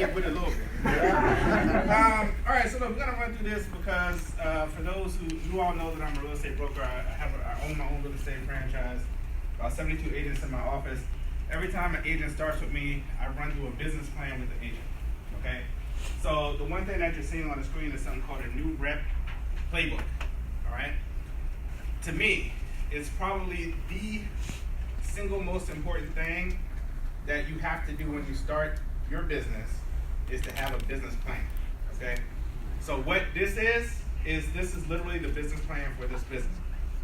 get with it a little bit. All right, so look, we're gonna run through this because for those who you all know that I'm a real estate broker, I own my own real estate franchise. About 72 agents in my office. Every time an agent starts with me, I run through a business plan with the agent. Okay. So the one thing that you're seeing on the screen is something called a new rep playbook. All right. To me, it's probably the single most important thing that you have to do when you start your business is to have a business plan. Okay. So what this is literally the business plan for this business.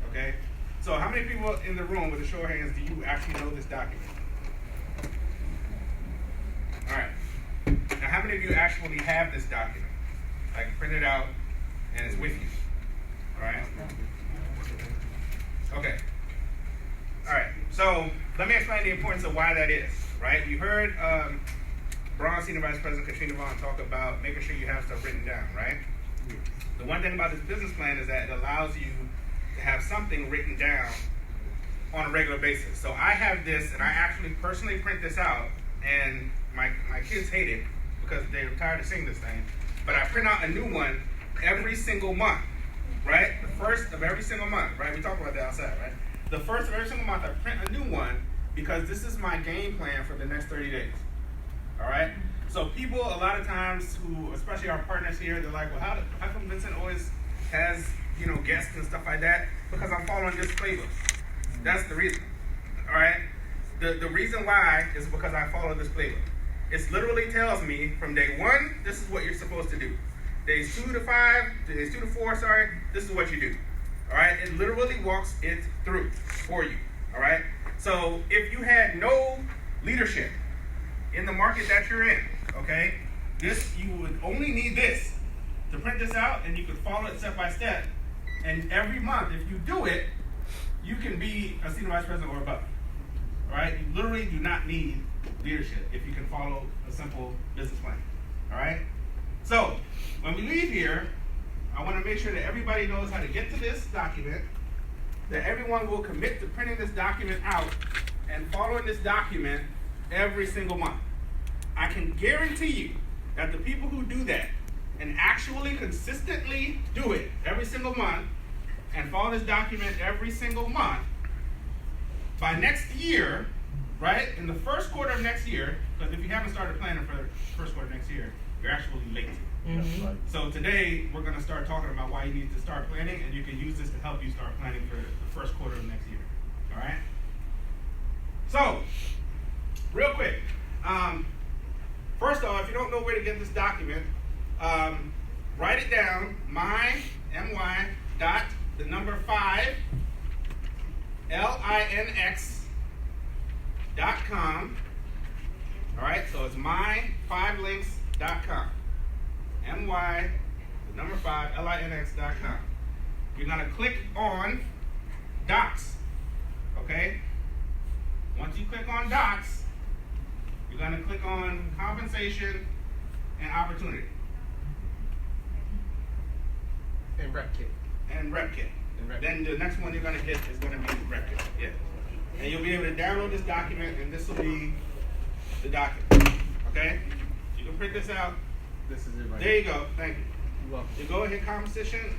Okay. So how many people in the room, with a show of hands, do you actually know this document? All right. Now, how many of you actually have this document? Like, print it out and it's with you. All right? Okay. All right. So let me explain the importance of why that is, right? You heard Braun Senior Vice President Katrina Vaughn talk about making sure you have stuff written down, right? The one thing about this business plan is that it allows you to have something written down on a regular basis. So I have this, and I actually personally print this out, and my kids hate it because they're tired of seeing this thing, but I print out a new one every single month, right? The first of every single month, right? We talked about that outside, right? The first of every single month, I print a new one because this is my game plan for the next 30 days, all right? So people, a lot of times, who, especially our partners here, they're like, well, how come Vincent always has, guests and stuff like that? Because I'm following this playbook. That's the reason, all right? The reason why is because I follow this playbook. It literally tells me from day 1, this is what you're supposed to do. Days 2 to 4, this is what you do. All right? It literally walks it through for you. All right? So if you had no leadership in the market that you're in, okay, you would only need this to print this out, and you could follow it step by step. And every month, if you do it, you can be a senior vice president or above. All right? You literally do not need leadership if you can follow a simple business plan. All right? So when we leave here, I want to make sure that everybody knows how to get to this document, that everyone will commit to printing this document out and following this document every single month. I can guarantee you that the people who do that and actually consistently do it every single month and follow this document every single month, by next year, right, in the first quarter of next year, because if you haven't started planning for the first quarter of next year, you're actually late. Mm-hmm. So today, we're going to start talking about why you need to start planning, and you can use this to help you start planning for the first quarter of next year. All right? So, real quick, first off, if you don't know where to get this document, write it down, my.5 linx.com. All right, so it's my5links.com. my5 linx.com. You're gonna click on Docs. Okay. Once you click on Docs, you're gonna click on Compensation and Opportunity. And Rep Kit. Then the next one you're going to hit is going to be Rep Kit. Yeah. And you'll be able to download this document, and this will be the document. Okay? You can print this out. This is it right there. You go. Thank you. You're welcome. You go ahead, compensation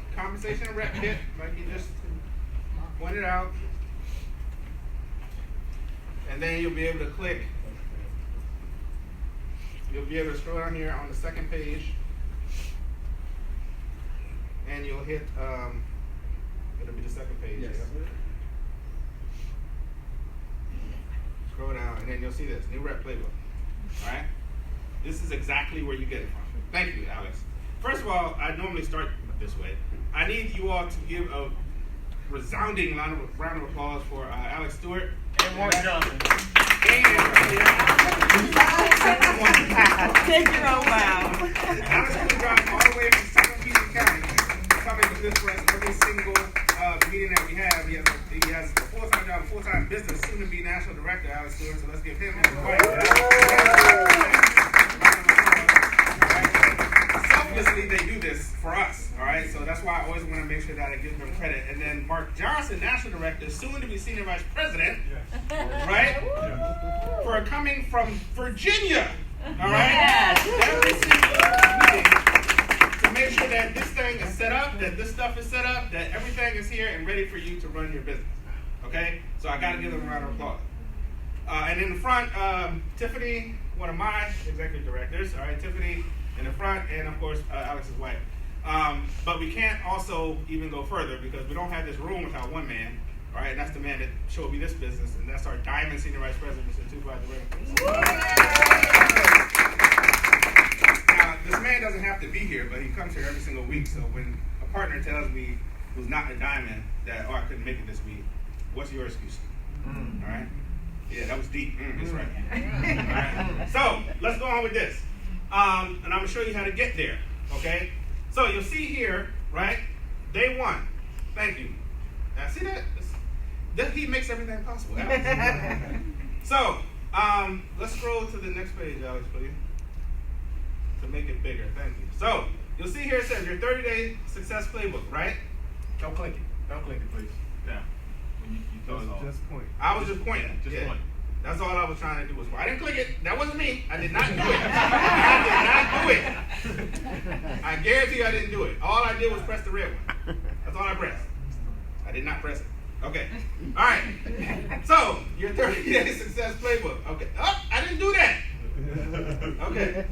and Rep Kit, like you just pointed out. And then you'll be able to click. You'll be able to scroll down here on the second page. And you'll hit, it'll be the second page. Yes. Yeah. Scroll down, and then you'll see this, new rep playbook. All right? This is exactly where you get it from. Thank you, Alex. First of all, I normally start this way. I need you all to give a resounding round of applause for Alex Stewart. And Mark Johnson. Take your own wow. Alex Stewart drives all the way from Southern Peter County, coming to this for every single meeting that we have. He has a full-time job, full-time business, soon to be national director, Alex Stewart. So let's give him a quiet. Selflessly, they do this for us. All right, so that's why I always want to make sure that I give them credit. And then Mark Johnson, national director, soon to be senior vice president, right? For coming from Virginia. All right, set up, that this stuff is set up, that everything is here and ready for you to run your business. Okay? So I got to give them a round of applause. And in the front, Tiffany, one of my executive directors, all right, Tiffany in the front, and of course, Alex's wife. But we can't also even go further because we don't have this room without one man, all right, and that's the man that showed me this business, and that's our Diamond Senior Vice President, Mr. Tupac Now, this man doesn't have to be here, but he comes here every single week, so when a partner tells me who's not a diamond that, oh, I couldn't make it this week, what's your excuse? All right? Yeah, that was deep. That's right. All right. So let's go on with this. And I'm going to show you how to get there. Okay? So you'll see here, right? Day one. Thank you. Now, see that? He makes everything possible. So let's scroll to the next page, Alex, please. To make it bigger. Thank you. So you'll see here it says your 30-day success playbook, right? Don't click it. Don't click it, please. Yeah. Just point. I was just pointing. Just yeah. point. That's all I was trying to do. I didn't click it. That wasn't me. I did not do it. I did not do it. I guarantee you I didn't do it. All I did was press the red one. That's all I pressed. I did not press it. Okay. All right. So, your 30-day success playbook. Okay. Oh, I didn't do that. Okay.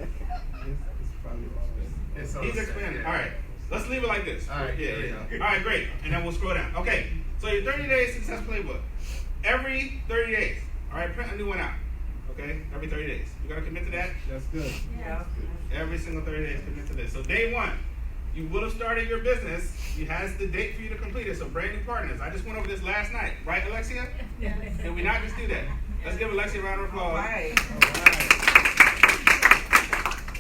He's explaining. All right. Let's leave it like this. All right. Yeah. All right, great. And then we'll scroll down. Okay. So your 30-day success playbook. Every 30 days. All right, print a new one out. Okay? Every 30 days. You got to commit to that? That's good. Yeah. Every single 30 days, commit to this. So day one, you will have started your business. It has the date for you to complete it. So brand new partners. I just went over this last night. Right, Alexia? Can we not just do that? Let's give Alexia a round of applause. Right. All right.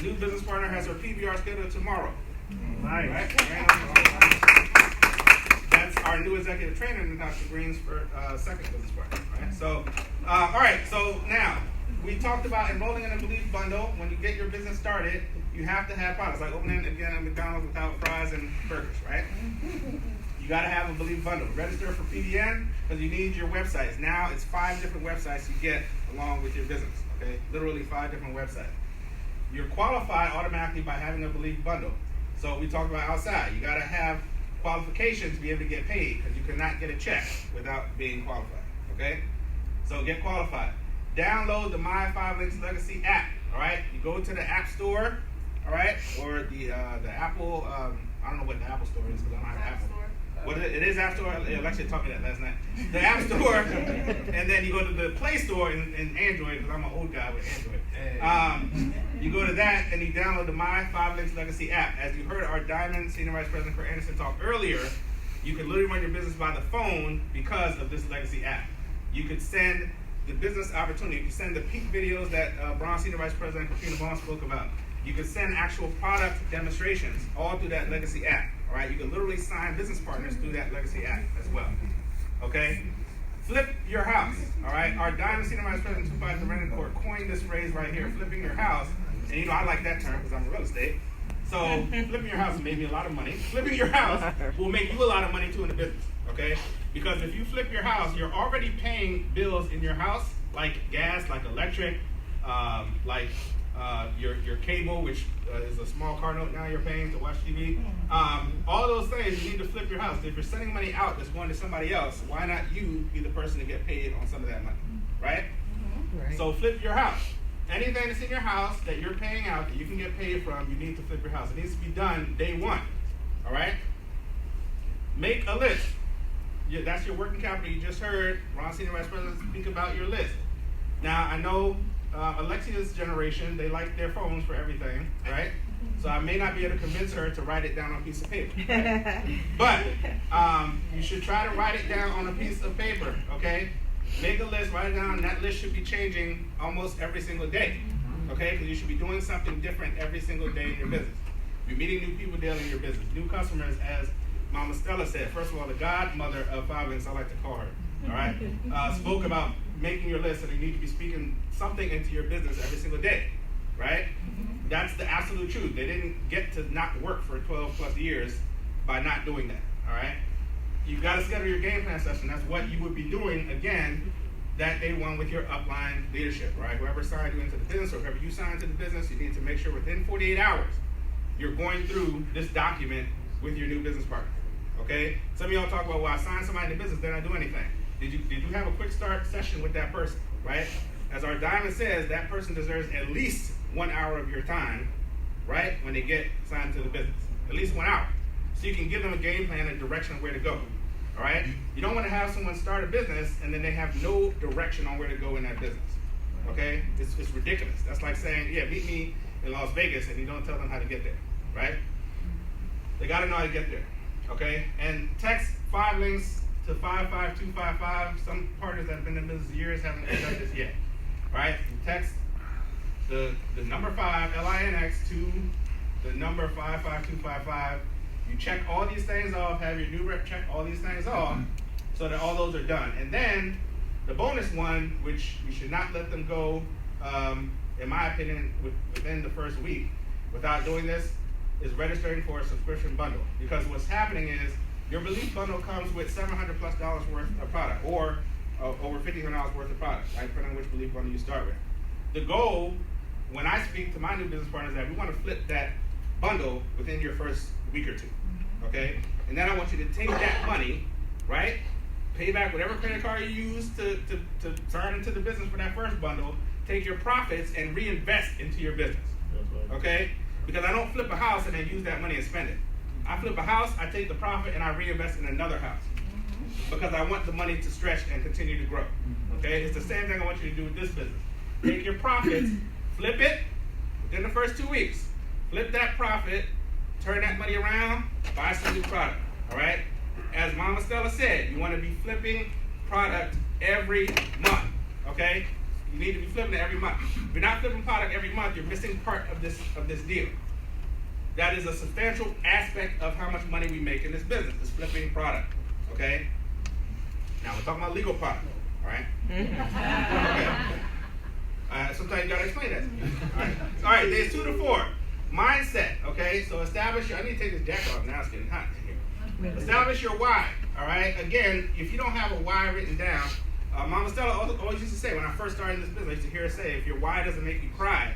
New business partner has her PBR scheduled tomorrow. Nice. Right? That's our new executive trainer, Dr. Green's second business partner. Right? So, all right. So now we talked about enrolling in a Believe bundle. When you get your business started, you have to have products like opening again at McDonald's without fries and burgers, right? You got to have a Believe bundle. Register for PDN because you need your websites. Now it's 5 different websites you get along with your business. Okay, literally 5 different websites. You're qualified automatically by having a Believe bundle. So we talked about outside. You got to have qualifications to be able to get paid because you cannot get a check without being qualified. Okay? So get qualified. Download the My 5 Links Legacy app. All right? You go to the App Store, all right, or the Apple. I don't know what the Apple Store is because I don't have Apple. What it is App Store. Alexia taught me that last night. The App Store, and then you go to the Play Store in Android because I'm an old guy with Android. You go to that and you download the My 5 Links Legacy app. As you heard our Diamond Senior Vice President Kurt Anderson talk earlier, you can literally run your business by the phone because of this Legacy app. You could send the business opportunity. You can send the peak videos that Bronze Senior Vice President Katrina Vaughn spoke about. You can send actual product demonstrations all through that Legacy app. All right, you can literally sign business partners through that Legacy app as well. Okay, flip your house. All right, our Diamond Senior Vice President Tupac Court coined this phrase right here, flipping your house. And you know I like that term because I'm in real estate. So flipping your house made me a lot of money. Flipping your house will make you a lot of money too in the business. Okay, because if you flip your house, you're already paying bills in your house like gas, like electric, like your cable, which is a small car note now you're paying to watch TV. All those things, you need to flip your house. If you're sending money out that's going to somebody else, why not you be the person to get paid on some of that money, right? Right. So flip your house. Anything that's in your house that you're paying out that you can get paid from, you need to flip your house. It needs to be done day one, all right? Make a list. That's your working capital. You just heard Ron Senior Vice President speak about your list. Now, I know Alexia's generation, they like their phones for everything, right? So I may not be able to convince her to write it down on a piece of paper, right? But you should try to write it down on a piece of paper, okay? Make a list, write it down, and that list should be changing almost every single day, okay? Because you should be doing something different every single day in your business. You're meeting new people daily in your business, new customers, as Mama Stella said. First of all, the godmother of 5 Links, I like to call her, all right? Spoke about making your list, and you need to be speaking something into your business every single day, right? That's the absolute truth. They didn't get to not work for 12 plus years by not doing that, all right? You got to schedule your game plan session. That's what you would be doing, again, that day one with your upline leadership, right? Whoever signed you into the business or whoever you signed to the business, you need to make sure within 48 hours you're going through this document with your new business partner. Okay? Some of y'all talk about, well, I signed somebody in the business, they're not doing anything. Did you have a quick start session with that person, right? As our diamond says, that person deserves at least 1 hour of your time, right, when they get signed to the business. At least 1 hour. So you can give them a game plan and direction of where to go. All right? You don't want to have someone start a business and then they have no direction on where to go in that business. Okay? It's ridiculous. That's like saying, yeah, meet me in Las Vegas, and you don't tell them how to get there, right? They got to know how to get there. Okay? And text 5 links to 55255. Some partners that have been in business years haven't done this yet. All right? You text the number 5, LINX, to the number 55255. You check all these things off, have your new rep check all these things off, so that all those are done. And then the bonus one, which you should not let them go, in my opinion, within the first week without doing this, is registering for a subscription bundle. Because what's happening is your Belief bundle comes with $700+ worth of product, or over $1,500 worth of product, right, depending on which Belief bundle you start with. The goal, when I speak to my new business partners, is that we want to flip that bundle within your first week or two, okay? And then I want you to take that money, right? Pay back whatever credit card you use to turn into the business for that first bundle. Take your profits and reinvest into your business, okay? Because I don't flip a house and then use that money and spend it. I flip a house, I take the profit, and I reinvest in another house. Because I want the money to stretch and continue to grow, okay? It's the same thing I want you to do with this business. Take your profits, flip it within the first 2 weeks. Flip that profit, turn that money around, buy some new product, all right? As Mama Stella said, you want to be flipping product every month, okay? You need to be flipping it every month. If you're not flipping product every month, you're missing part of this deal. That is a substantial aspect of how much money we make in this business, is flipping product, okay? Now, we're talking about legal product, all right? Okay. Sometimes you gotta explain that to me. All right, days 2 to 4. Mindset, okay? So establish your, I need to take this jacket off now, it's getting hot in here. Establish your why, all right? Again, if you don't have a why written down, Mama Stella always used to say, when I first started this business, I used to hear her say, if your why doesn't make you cry,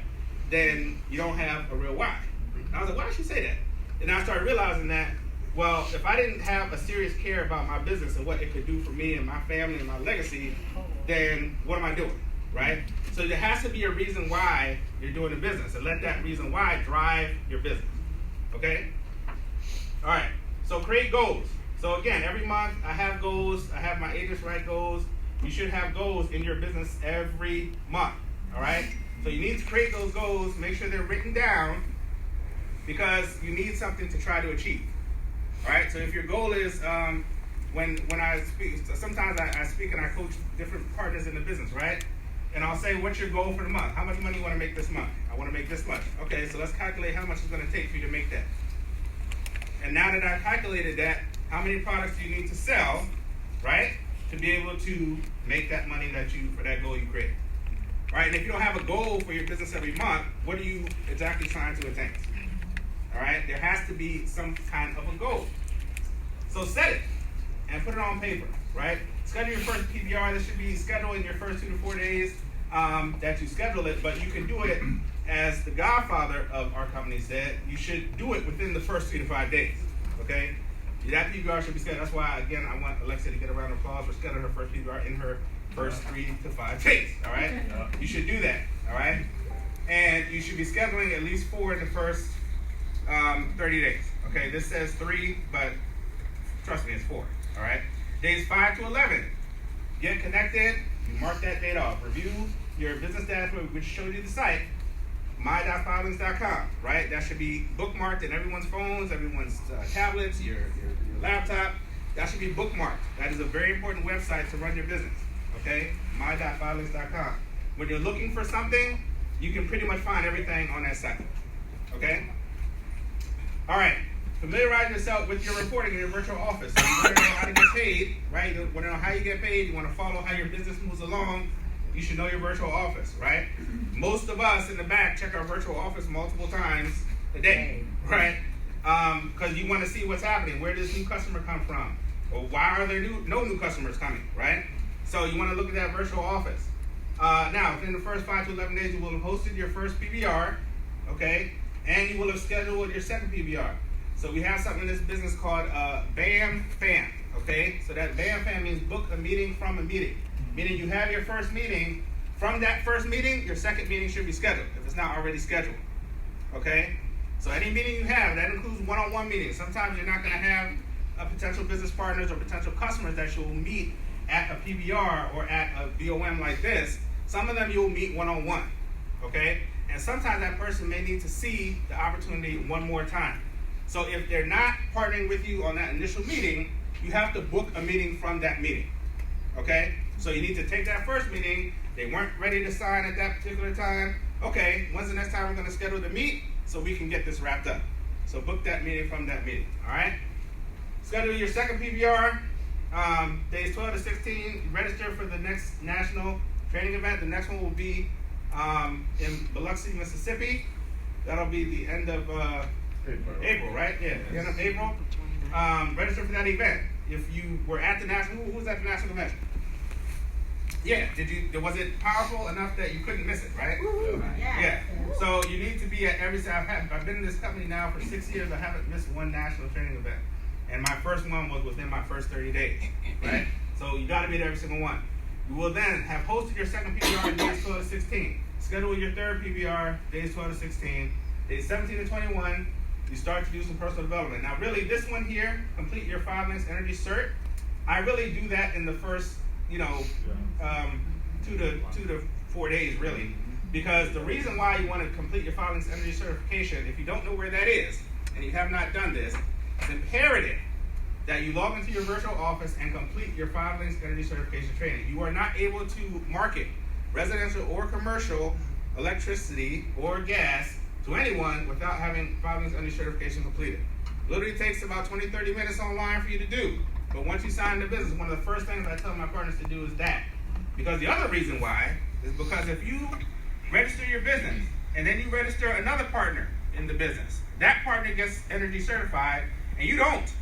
then you don't have a real why. And I was like, why did she say that? And I started realizing that, well, if I didn't have a serious care about my business and what it could do for me and my family and my legacy, then what am I doing, right? So there has to be a reason why you're doing the business, and let that reason why drive your business, okay? All right, so create goals. So again, every month I have goals. I have my agents write goals. You should have goals in your business every month, all right? So you need to create those goals, make sure they're written down, because you need something to try to achieve, all right? So if your goal is, when I speak, sometimes I speak and I coach different partners in the business, right? And I'll say, what's your goal for the month? How much money you want to make this month? I want to make this much. Okay, so let's calculate how much it's going to take for you to make that. And now that I've calculated that, how many products do you need to sell, right, to be able to make that money for that goal you created? Right, and if you don't have a goal for your business every month, what are you exactly trying to attain? All right, there has to be some kind of a goal. So set it and put it on paper, right? Schedule your first PBR. This should be scheduled in your first 2 to 4 days that you schedule it, but you can do it, as the godfather of our company said, you should do it within the first 3 to 5 days, okay? That PBR should be scheduled. That's why, again, I want Alexa to get a round of applause for scheduling her first PBR in her first 3 to 5 days, all right? You should do that, all right? And you should be scheduling at least 4 in the first 30 days, okay? This says 3, but trust me, it's 4, all right? Days 5 to 11, get connected, you mark that date off. Review your business dashboard, which showed you the site, my.filings.com, right? That should be bookmarked in everyone's phones, everyone's tablets, your laptop. That should be bookmarked. That is a very important website to run your business, okay? My.filings.com. When you're looking for something, you can pretty much find everything on that site, okay? All right. Familiarize yourself with your reporting in your virtual office. So you want to know how to get paid, right? You want to know how you get paid. You want to follow how your business moves along. You should know your virtual office, right? Most of us in the back check our virtual office multiple times a day, right? Because you want to see what's happening. Where does new customer come from? Or why are there no new customers coming, right? So you want to look at that virtual office. Now, within the first 5 to 11 days, you will have hosted your first PBR, okay? And you will have scheduled your second PBR. So we have something in this business called BAM FAM, okay? So that BAM FAM means book a meeting from a meeting. Meaning you have your first meeting, from that first meeting, your second meeting should be scheduled, if it's not already scheduled, okay? So any meeting you have, that includes one-on-one meetings. Sometimes you're not gonna have potential business partners or potential customers that you'll meet at a PBR or at a BOM like this. Some of them you'll meet one-on-one, okay? And sometimes that person may need to see the opportunity one more time. So if they're not partnering with you on that initial meeting, you have to book a meeting from that meeting, okay? So you need to take that first meeting. They weren't ready to sign at that particular time. Okay, when's the next time we're gonna schedule to meet so we can get this wrapped up? So book that meeting from that meeting, all right? Schedule your second PBR, days 12 to 16. Register for the next national training event. The next one will be in Biloxi, Mississippi. That'll be the end of April, right? Yeah, the end of April. Register for that event. If you were at the national, who was at the national convention? Yeah, was it powerful enough that you couldn't miss it, right? Yeah. So you need to be at every, I've been in this company now for 6 years. I haven't missed one national training event. And my first one was within my first 30 days, right? So you gotta be at every single one. You will then have hosted your second PBR in days 12 to 16. Schedule your third PBR, days 12 to 16. Days 17 to 21, you start to do some personal development. Now really, this one here, complete your 5 links energy cert, I really do that in the first, 2 to 4 days, really. Because the reason why you want to complete your 5 links energy certification, if you don't know where that is, and you have not done this, it's imperative that you log into your virtual office and complete your 5 links energy certification training. You are not able to market residential or commercial electricity or gas to anyone without having 5 links energy certification completed. Literally takes about 20-30 minutes online for you to do. But once you sign the business, one of the first things I tell my partners to do is that. Because the other reason why is because if you register your business and then you register another partner in the business, that partner gets energy certified and you don't,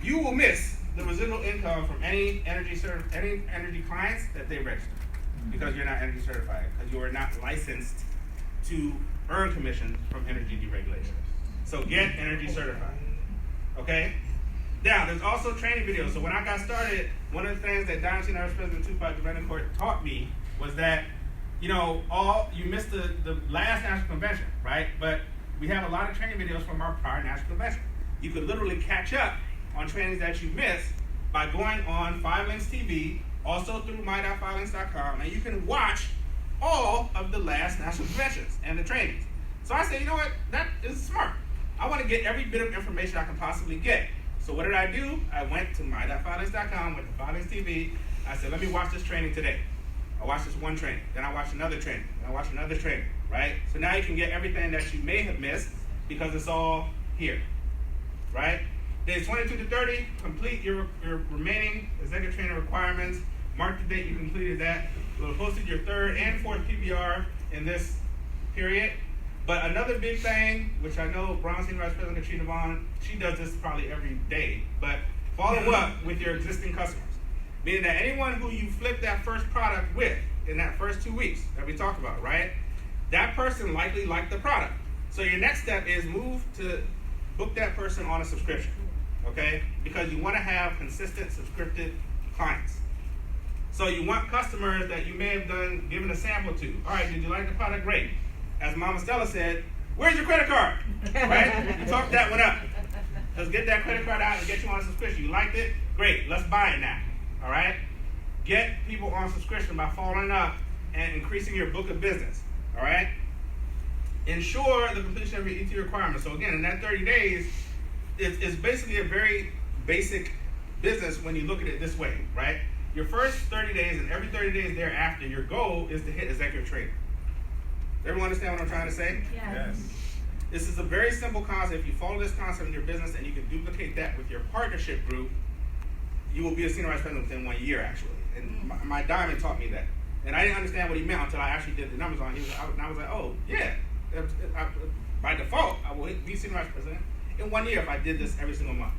you will miss the residual income from any energy clients that they register because you're not energy certified, because you are not licensed to earn commission from energy deregulation. So get energy certified, okay? Now, there's also training videos. So when I got started, one of the things that Dynasty Vice President Tupac Court taught me was that, you missed the last national convention, right? But we have a lot of training videos from our prior national convention. You could literally catch up on trainings that you missed by going on 5 Links TV, also through my.5links.com, and you can watch all of the last national conventions and the trainings. So I said, you know what, that is smart. I want to get every bit of information I can possibly get. So what did I do? I went to my.5links.com, went to 5 Links TV. I said, let me watch this training today. I watched this one training, then I watched another training, then I watched another training, right? So now you can get everything that you may have missed because it's all here, right? Days 22 to 30, complete your remaining executive trainer requirements. Mark the date you completed that. You'll have posted your 3rd and 4th PBR in this period. But another big thing, which I know Brown Senior Vice President Katrina Vaughn, she does this probably every day, but follow up with your existing customers. Meaning that anyone who you flip that first product with in that first 2 weeks that we talked about, right? That person likely liked the product. So your next step is move to book that person on a subscription, okay? Because you want to have consistent subscripted clients. So you want customers that you may have given a sample to. All right, did you like the product? Great. As Mama Stella said, where's your credit card? Right? You talk that one up. Let's get that credit card out and get you on a subscription. You liked it? Great. Let's buy it now. All right? Get people on subscription by following up and increasing your book of business. All right? Ensure the completion of your ET requirements. So again, in that 30 days, it's basically a very basic business when you look at it this way, right? Your first 30 days and every 30 days thereafter, your goal is to hit executive trainer. Everyone understand what I'm trying to say? Yes. This is a very simple concept. If you follow this concept in your business and you can duplicate that with your partnership group, you will be a senior vice president within 1 year, actually. And my diamond taught me that. And I didn't understand what he meant until I actually did the numbers on it. And I was like, oh, yeah. By default, I will be senior vice president in 1 year if I did this every single month.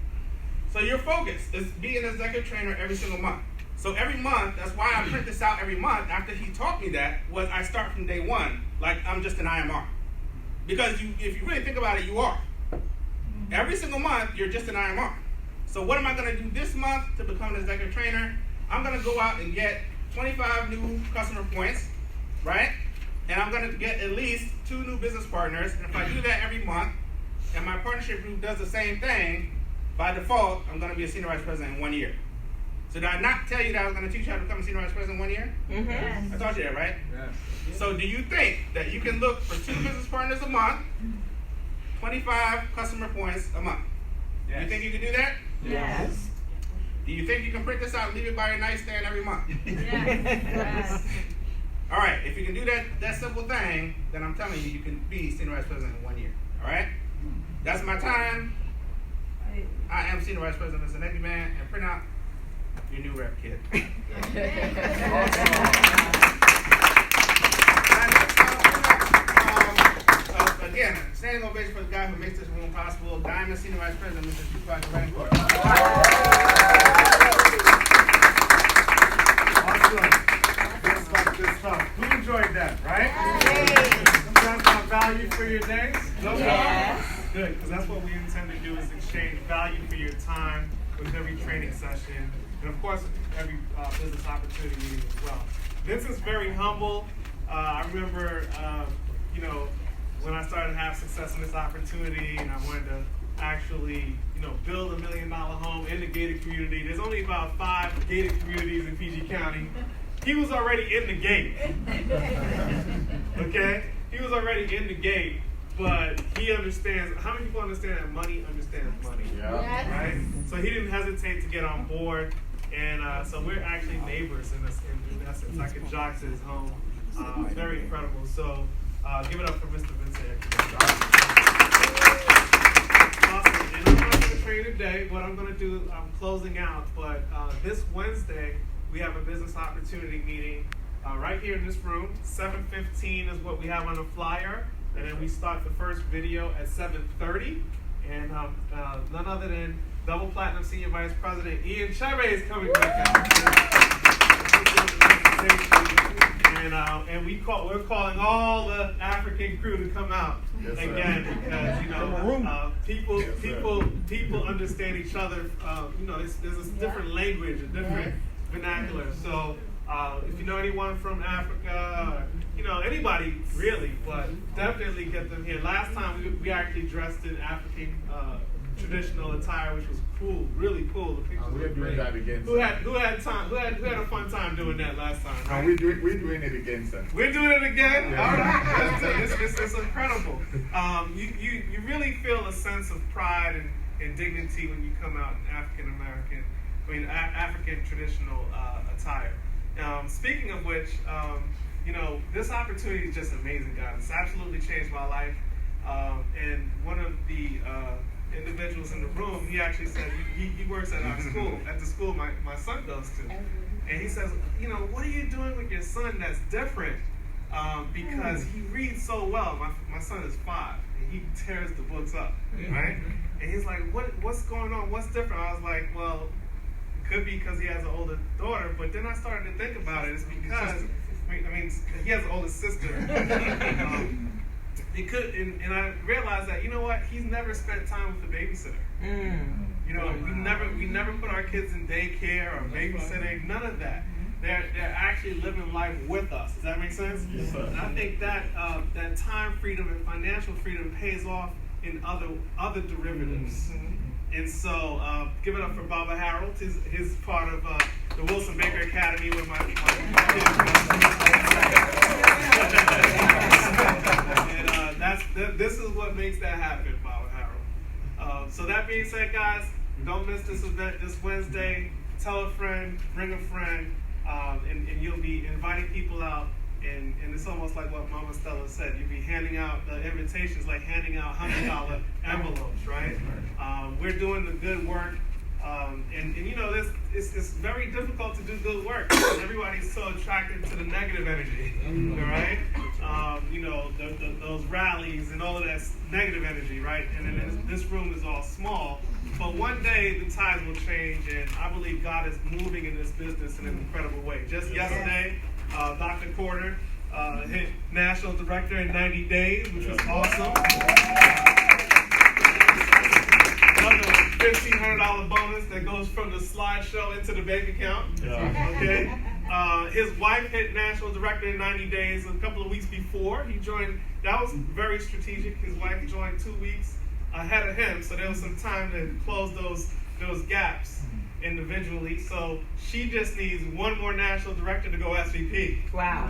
So your focus is be an executive trainer every single month. So every month, that's why I print this out every month after he taught me that, was I start from day one, like I'm just an IMR. Because if you really think about it, you are. Every single month, you're just an IMR. So what am I going to do this month to become an executive trainer? I'm going to go out and get 25 new customer points, right? And I'm going to get at least 2 new business partners. And if I do that every month, and my partnership group does the same thing, by default, I'm going to be a senior vice president in 1 year. So did I not tell you that I was going to teach you how to become a senior vice president in 1 year? Mm-hmm. Yes. I taught you that, right? Yes. So do you think that you can look for 2 business partners a month, 25 customer points a month? Yes. Do you think you can do that? Yes. Do you think you can print this out and leave it by your nightstand every month? Yes. All right, if you can do that simple thing, then I'm telling you, you can be senior vice president in 1 year. All right? That's my time. I am senior vice president, Mr. Ekuban, and print out your new rep kit. Again, standing ovation for the guy who makes this room possible, Diamond Senior Vice President, Mr. Ekuban. Awesome. Good stuff. Who enjoyed that, right? You guys got value for your days? Yes. Good, because that's what we intend to do is exchange value for your time with every training session, and of course, every business opportunity meeting as well. Vincent's very humble. I remember, when I started to have success in this opportunity, and I wanted to actually, build $1 million home in the gated community. There's only about 5 gated communities in PG County. He was already in the gate. Okay? He was already in the gate, but he understands. How many people understand that money understands money? Yeah. Right? So he didn't hesitate to get on board. And so we're actually neighbors in essence. I could jog to his home. Very incredible. So give it up for Mr. Vincent. Awesome. And I'm not going to train today. What I'm going to do, I'm closing out. But this Wednesday, we have a business opportunity meeting right here in this room. 7:15 is what we have on the flyer. And then we start the first video at 7:30. And none other than Double Platinum Senior Vice President Ian Chebe is coming back out. And we're calling all the African crew to come out again because people understand each other. There's a different language, a different vernacular. So if you know anyone from Africa, anybody really, but definitely get them here. Last time we actually dressed in African traditional attire, which was cool, really cool. The pictures We're were doing great. that again. Who had a fun time doing that last time? Right? We're doing it again, sir. We're doing it again. Yeah. All right, it's incredible. You really feel a sense of pride and dignity when you come out in African traditional attire. Speaking of which, this opportunity is just amazing, guys. It's absolutely changed my life. And one of the individuals in the room, he actually said he works at our school, at the school my son goes to. And he says, what are you doing with your son that's different? Because he reads so well. My son is 5, and he tears the books up, right? And he's like, what's going on? What's different? I was like, well, it could be because he has an older daughter, but then I started to think about it. It's because, he has an older sister. It could, and I realized that he's never spent time with the babysitter. We never put our kids in daycare or babysitting. None of that. They're actually living life with us. Does that make sense? Yes, sir. And I think that that time freedom and financial freedom pays off in other derivatives. And so, give it up for Baba Harold. His part of the Wilson Baker Academy with my and this is what makes that happen, Baba Harold. So that being said, guys, don't miss this event this Wednesday. Tell a friend, bring a friend, and you'll be inviting people out. And it's almost like what Mama Stella said. You'll be handing out the invitations, like handing out $100 envelopes, right? We're doing the good work. It's very difficult to do good work because everybody's so attracted to the negative energy, right? Those rallies and all of that negative energy, right? And then this room is all small. But one day the tides will change, and I believe God is moving in this business in an incredible way. Just yesterday, Dr. Corder hit national director in 90 days, which was awesome. Another $1,500 bonus that goes from the slideshow into the bank account. Okay. His wife hit national director in 90 days a couple of weeks before he joined. That was very strategic. His wife joined 2 weeks ahead of him, so there was some time to close those gaps individually. So she just needs one more national director to go SVP. Wow.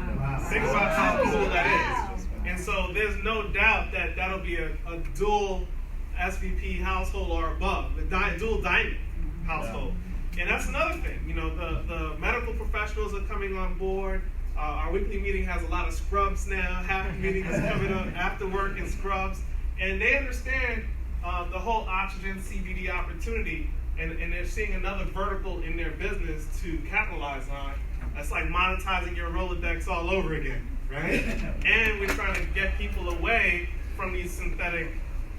Think about how cool that is. And so there's no doubt that that'll be a dual SVP household or above, a dual diamond household. And that's another thing. You know, the medical professionals are coming on board. Our weekly meeting has a lot of scrubs now. Half the meeting is coming up after work in scrubs. And they understand the whole oxygen CBD opportunity, and they're seeing another vertical in their business to capitalize on. That's like monetizing your Rolodex all over again, right? And we're trying to get people away from these synthetic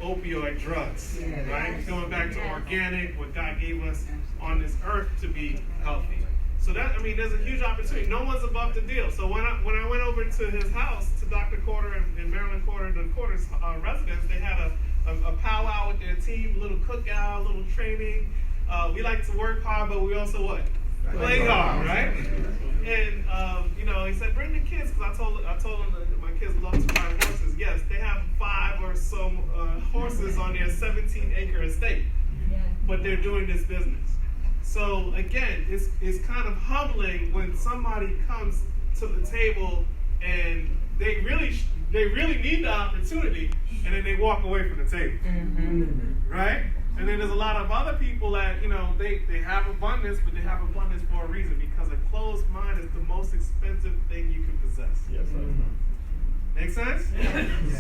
opioid drugs, right? Going back to organic, what God gave us on this earth to be healthy. So that, I mean, there's a huge opportunity. No one's above the deal. So when I went over to his house, to Dr. Corder and Marilyn Corder, the Corder's residence, they had a powwow with their team, a little cookout, a little training. We like to work hard, but we also what? Play hard, right? And you know, he said, bring the kids, because I told him that my kids love to ride horses. Yes, they have 5 or so horses on their 17-acre estate, but they're doing this business. So again, it's kind of humbling when somebody comes to the table and they really need the opportunity, and then they walk away from the table, right? And then there's a lot of other people that, you know, they have abundance, but they have abundance for a reason, because a closed mind is the most expensive thing you can possess. Yes, sir. Make sense?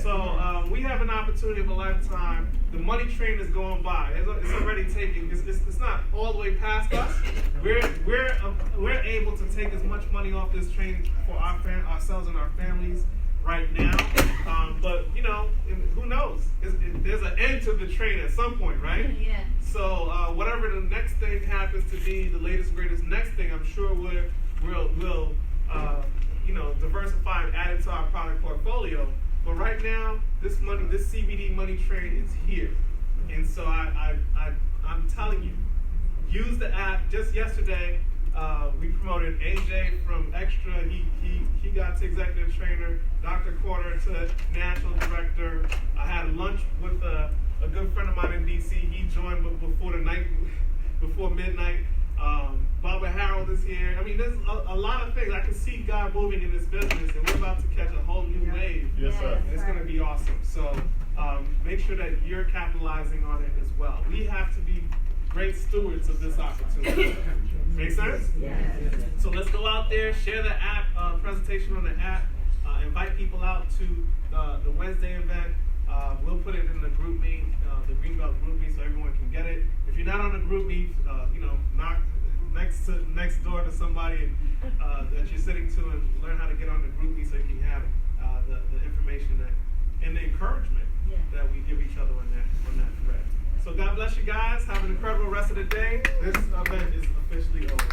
So we have an opportunity of a lifetime. The money train is going by. It's already taking. It's not all the way past us. We're able to take as much money off this train for ourselves and our families right now. But you know, who knows? There's an end to the train at some point, right? Yeah. So whatever the next thing happens to be, the latest greatest next thing, I'm sure we'll you know, diversify and add it to our product portfolio. But right now, this CBD money train is here. And so I'm telling you, use the app. Just yesterday, we promoted AJ from Extra. He got to executive trainer, Dr. Corder to national director. I had lunch with a good friend of mine in DC. He joined before midnight. Barbara Harold is here. I mean, there's a lot of things. I can see God moving in this business, and we're about to catch a whole new wave. Yes, sir. And it's going to be awesome. So make sure that you're capitalizing on it as well. We have to be great stewards of this opportunity. Make sense? Yes. So let's go out there, share the app, presentation on the app, invite people out to the Wednesday event. We'll put it in the group meet, the Greenbelt group meet, so everyone can get it. If you're not on the group meet, you know, knock next door to somebody that you're sitting to and learn how to get on the group meet so you can have the information and the encouragement that we give each other on that thread. So God bless you guys. Have an incredible rest of the day. This event is officially over.